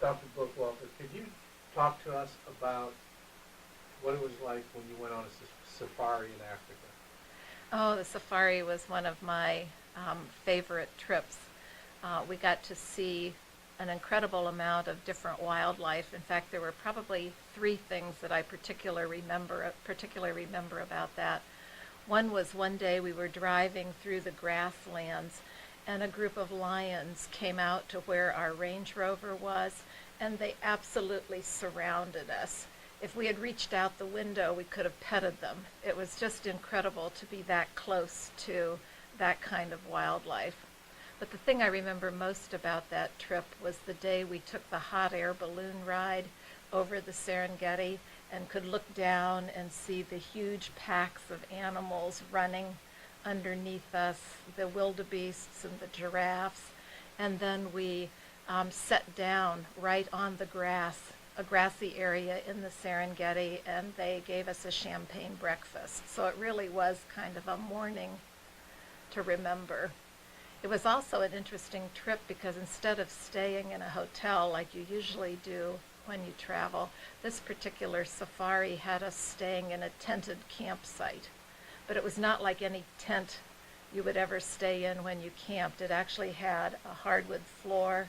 Dr. Buchwalter, could you talk to us about what it was like when you went on a safari in Africa? Oh, the safari was one of my favorite trips. We got to see an incredible amount of different wildlife. In fact, there were probably three things that I particularly remember about that. One was one day we were driving through the grasslands, and a group of lions came out to where our Range Rover was, and they absolutely surrounded us. If we had reached out the window, we could have petted them. It was just incredible to be that close to that kind of wildlife. But the thing I remember most about that trip was the day we took the hot air balloon ride over the Serengeti and could look down and see the huge packs of animals running underneath us, the wildebeests and the giraffes. And then we sat down right on the grass, a grassy area in the Serengeti, and they gave us a champagne breakfast. So it really was kind of a morning to remember. It was also an interesting trip because instead of staying in a hotel like you usually do when you travel, this particular safari had us staying in a tented campsite. But it was not like any tent you would ever stay in when you camped. It actually had a hardwood floor.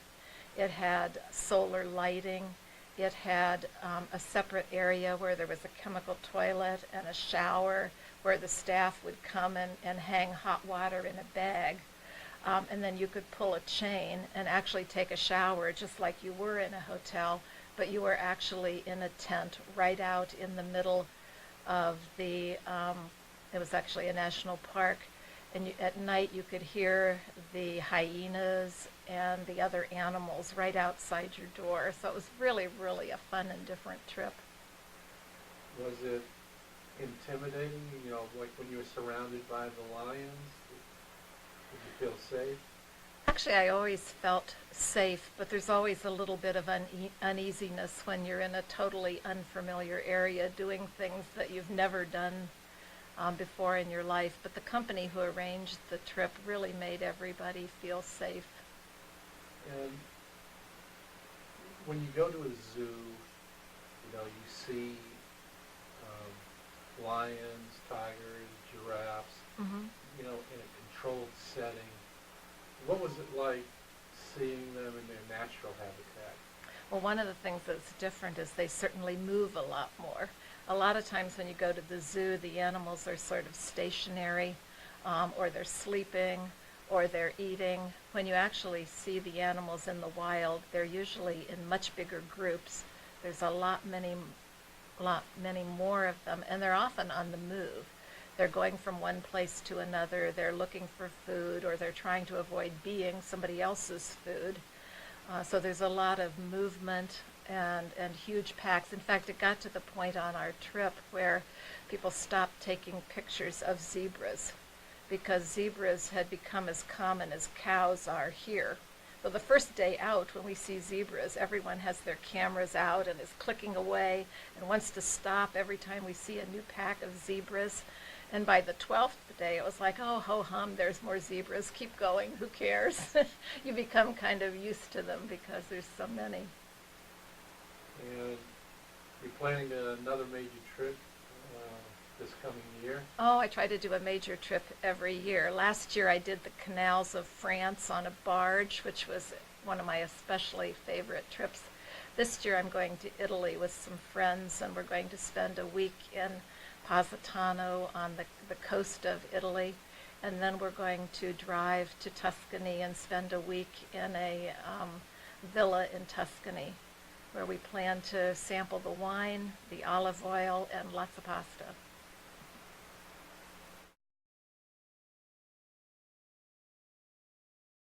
It had solar lighting. It had a separate area where there was a chemical toilet and a shower where the staff would come and hang hot water in a bag. And then you could pull a chain and actually take a shower just like you were in a hotel, but you were actually in a tent right out in the middle of it was actually a national park. And at night you could hear the hyenas and the other animals right outside your door. So it was really, really a fun and different trip. Was it intimidating, like when you were surrounded by the lions? Did you feel safe? Actually, I always felt safe, but there's always a little bit of uneasiness when you're in a totally unfamiliar area doing things that you've never done before in your life. But the company who arranged the trip really made everybody feel safe. And when you go to a zoo, you see lions, tigers, giraffes, Mm-hmm. in a controlled setting. What was it like seeing them in their natural habitat? Well, one of the things that's different is they certainly move a lot more. A lot of times when you go to the zoo, the animals are sort of stationary, or they're sleeping, or they're eating. When you actually see the animals in the wild, they're usually in much bigger groups. There's a lot many more of them, and they're often on the move. They're going from one place to another. They're looking for food, or they're trying to avoid being somebody else's food. So there's a lot of movement and huge packs. In fact, it got to the point on our trip where people stopped taking pictures of zebras because zebras had become as common as cows are here. So the first day out, when we see zebras, everyone has their cameras out and is clicking away and wants to stop every time we see a new pack of zebras. And by the 12th day, it was like, oh, ho-hum, there's more zebras. Keep going. Who cares? You become kind of used to them because there's so many. And you're planning another major trip this coming year? Oh, I try to do a major trip every year. Last year I did the canals of France on a barge, which was one of my especially favorite trips. This year I'm going to Italy with some friends, and we're going to spend a week in Positano on the coast of Italy, and then we're going to drive to Tuscany and spend a week in a villa in Tuscany where we plan to sample the wine, the olive oil, and lots of pasta.